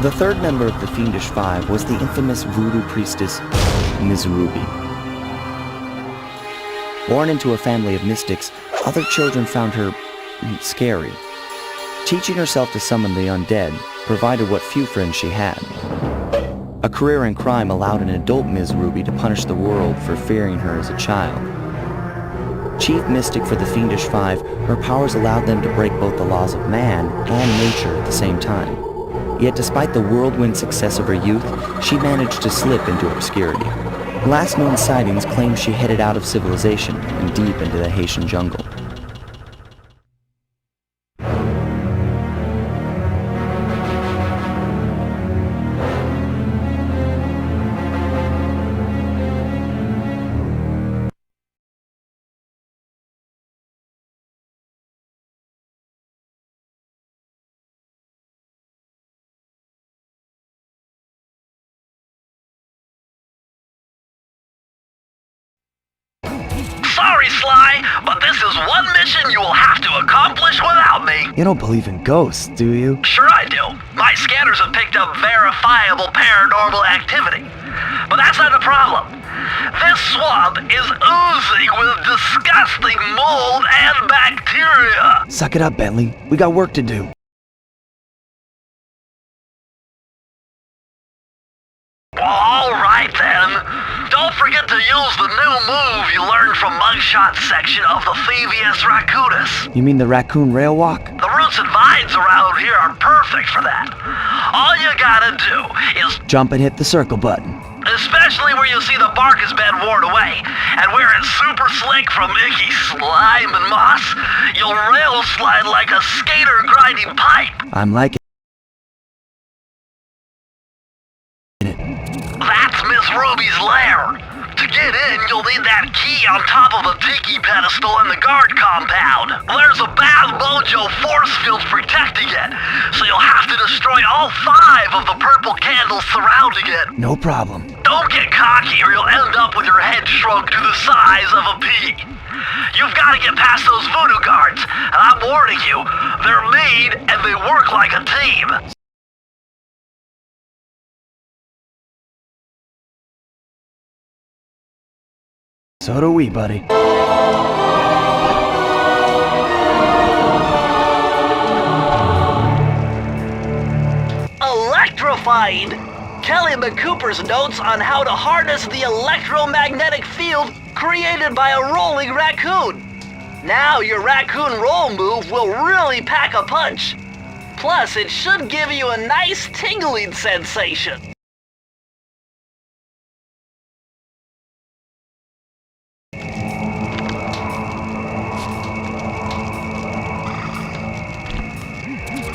The third member of the Fiendish Five was the infamous voodoo priestess, Ms. Ruby. Born into a family of mystics, other children found her scary. Teaching herself to summon the undead provided what few friends she had. A career in crime allowed an adult Ms. Ruby to punish the world for fearing her as a child. Chief mystic for the Fiendish Five, her powers allowed them to break both the laws of man and nature at the same time. Yet despite the whirlwind success of her youth, she managed to slip into obscurity. Last known sightings claim she headed out of civilization and deep into the Haitian jungle. Sorry, Sly, but this is one mission you will have to accomplish without me. You don't believe in ghosts, do you? Sure I do. My scanners have picked up verifiable paranormal activity. But that's not the problem. This swamp is oozing with disgusting mold and bacteria. Suck it up, Bentley. We got work to do. Well, alright then. Don't forget to use the new move you learned from Mugshot's section of the Thievius Raccoonus. You mean the raccoon rail walk? The roots and vines around here are perfect for that. All you gotta do is jump and hit the circle button. Especially where you see the bark has been worn away, and where it's super slick from icky slime and moss, you'll rail slide like a skater grinding pipe. I'm liking it. That's Miss Ruby's lair. To get in, you'll need that key on top of the tiki pedestal in the guard compound. There's a bad mojo force field protecting it, so you'll have to destroy all 5 of the purple candles surrounding it. No problem. Don't get cocky or you'll end up with your head shrunk to the size of a pea. You've got to get past those voodoo guards, and I'm warning you, they're mean and they work like a team. So do we, buddy. Electrified! Kelly McCooper's notes on how to harness the electromagnetic field created by a rolling raccoon. Now your raccoon roll move will really pack a punch. Plus, it should give you a nice tingling sensation.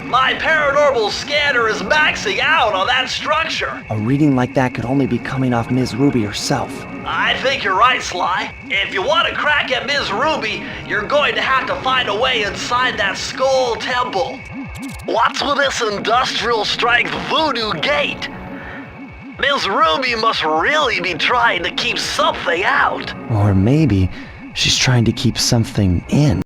My paranormal scanner is maxing out on that structure. A reading like that could only be coming off Ms. Ruby herself. I think you're right, Sly. If you want to crack at Ms. Ruby, you're going to have to find a way inside that skull temple. What's with this industrial strength voodoo gate? Ms. Ruby must really be trying to keep something out. Or maybe she's trying to keep something in.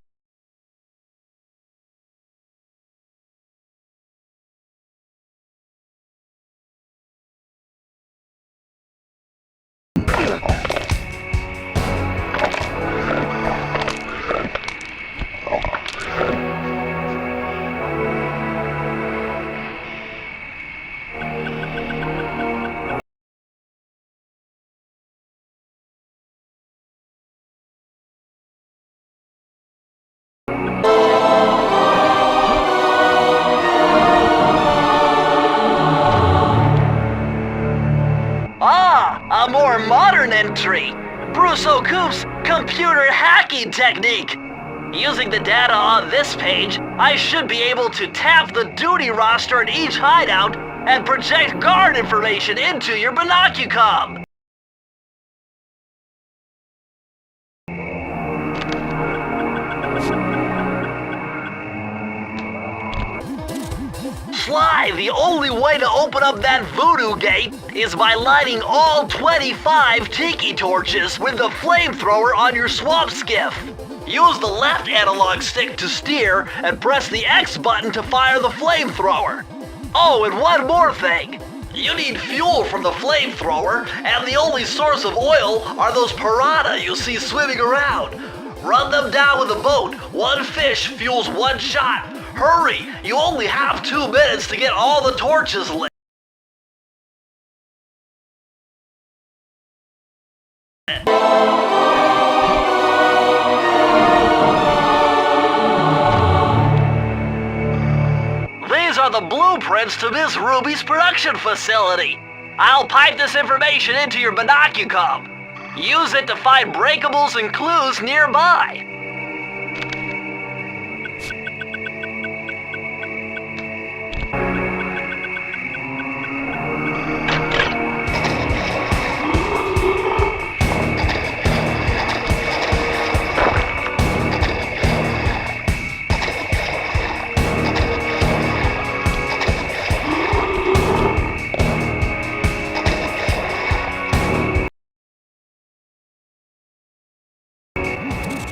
A more modern entry, Bruce O'Coop's computer hacking technique. Using the data on this page, I should be able to tap the duty roster in each hideout and project guard information into your binocucom. Sly, the only way to open up that voodoo gate is by lighting all 25 tiki torches with the flamethrower on your swamp skiff. Use the left analog stick to steer and press the X button to fire the flamethrower. Oh, and one more thing. You need fuel from the flamethrower, and the only source of oil are those piranha you see swimming around. Run them down with a boat. One fish fuels one shot. Hurry, you only have 2 minutes to get all the torches lit. These are the blueprints to Miss Ruby's production facility. I'll pipe this information into your binoculum. Use it to find breakables and clues nearby.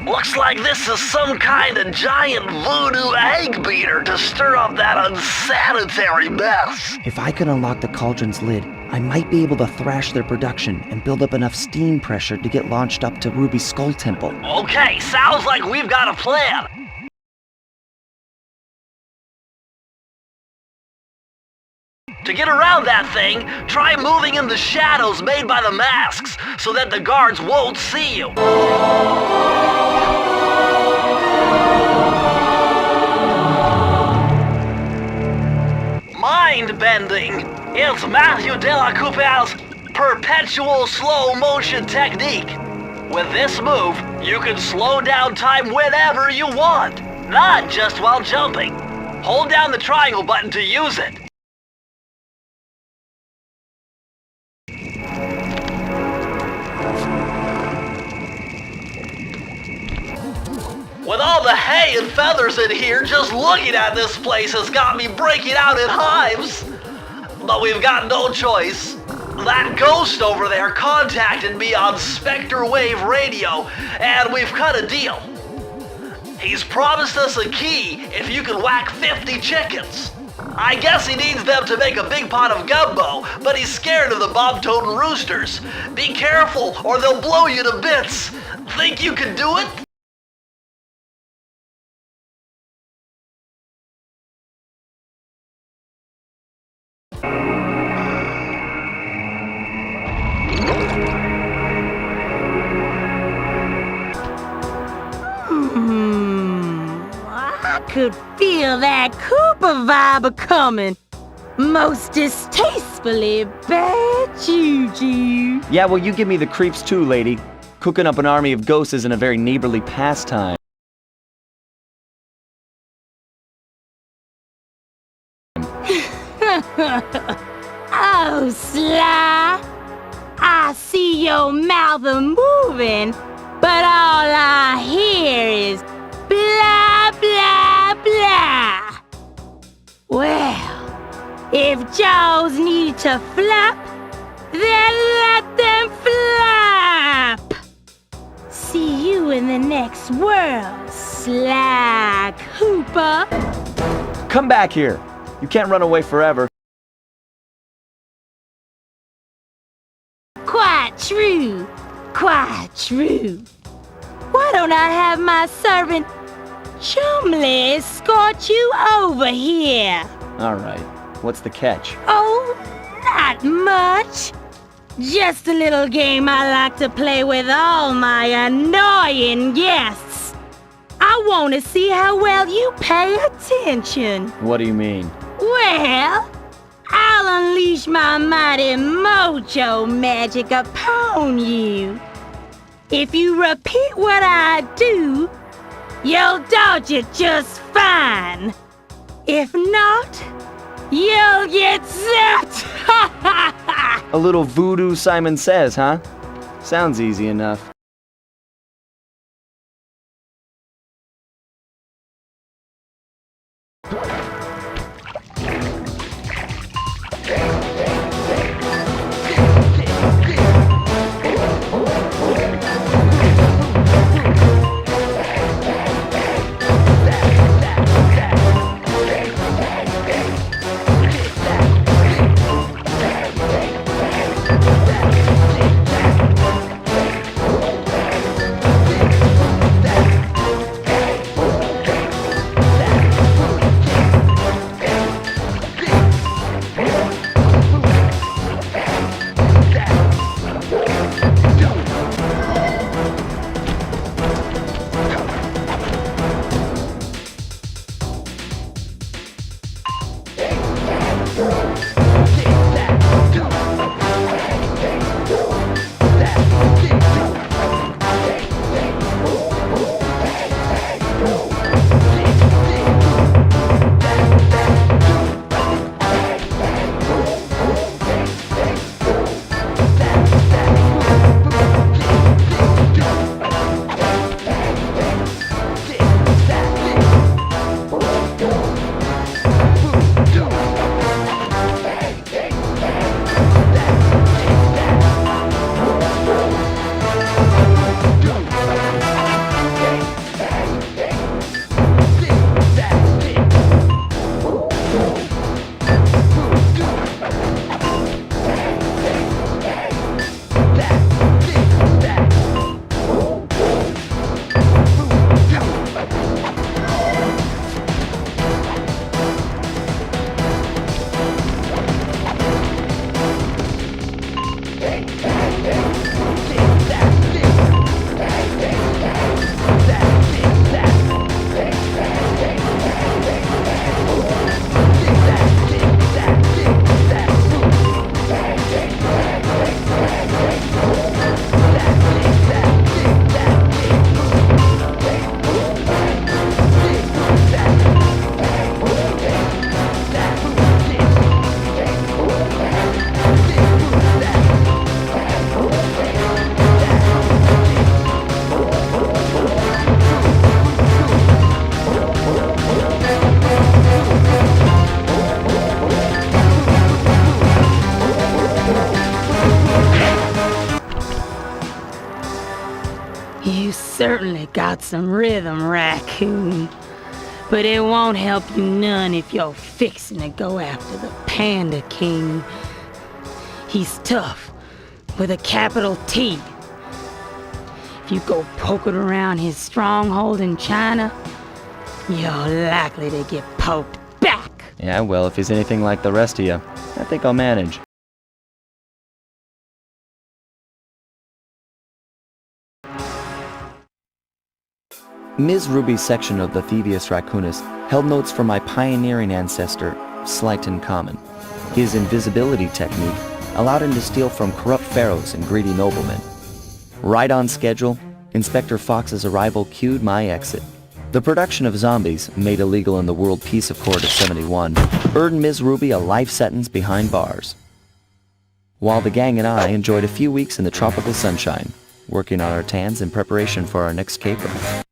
Looks like this is some kind of giant voodoo egg beater to stir up that unsanitary mess. If I could unlock the cauldron's lid, I might be able to thrash their production and build up enough steam pressure to get launched up to Ruby's Skull Temple. Okay, sounds like we've got a plan. To get around that thing, try moving in the shadows made by the masks so that the guards won't see you. Mind bending. It's Matthew de la Coupe's perpetual slow motion technique. With this move, you can slow down time whenever you want, not just while jumping. Hold down the triangle button to use it. With all the hay and feathers in here, just looking at this place has got me breaking out in hives. But we've got no choice. That ghost over there contacted me on Spectre Wave Radio, and we've cut a deal. He's promised us a key if you can whack 50 chickens. I guess he needs them to make a big pot of gumbo, but he's scared of the bob-toting roosters. Be careful, or they'll blow you to bits. Think you can do it? I could feel that Cooper vibe coming. Most distastefully bad juju. Yeah, well, you give me the creeps too, lady. Cooking up an army of ghosts isn't a very neighborly pastime. Oh, Sly. I see your mouth a-moving, but all I hear is blah, blah, blah. Well, if jaws need to flap, then let them flap. See you in the next world, Sly Cooper. Come back here. You can't run away forever. Quite true, quite true. Why don't I have my servant Chumley escort you over here? All right. What's the catch? Oh, not much. Just a little game I like to play with all my annoying guests. I want to see how well you pay attention. What do you mean? Well, I'll unleash my mighty mojo magic upon you. If you repeat what I do, you'll dodge it just fine. If not, you'll get zapped. A little voodoo, Simon Says, huh? Sounds easy enough. got some rhythm, raccoon. But it won't help you none if you're fixin' to go after the Panda King. He's tough, with a capital T. If you go poking around his stronghold in China, you're likely to get poked back. Yeah, well, if he's anything like the rest of you, I think I'll manage. Ms. Ruby's section of the Thievius Raccoonus held notes from my pioneering ancestor, Slyton Common. His invisibility technique allowed him to steal from corrupt pharaohs and greedy noblemen. Right on schedule, Inspector Fox's arrival cued my exit. The production of zombies, made illegal in the World Peace Accord of '71, earned Ms. Ruby a life sentence behind bars. While the gang and I enjoyed a few weeks in the tropical sunshine, working on our tans in preparation for our next caper.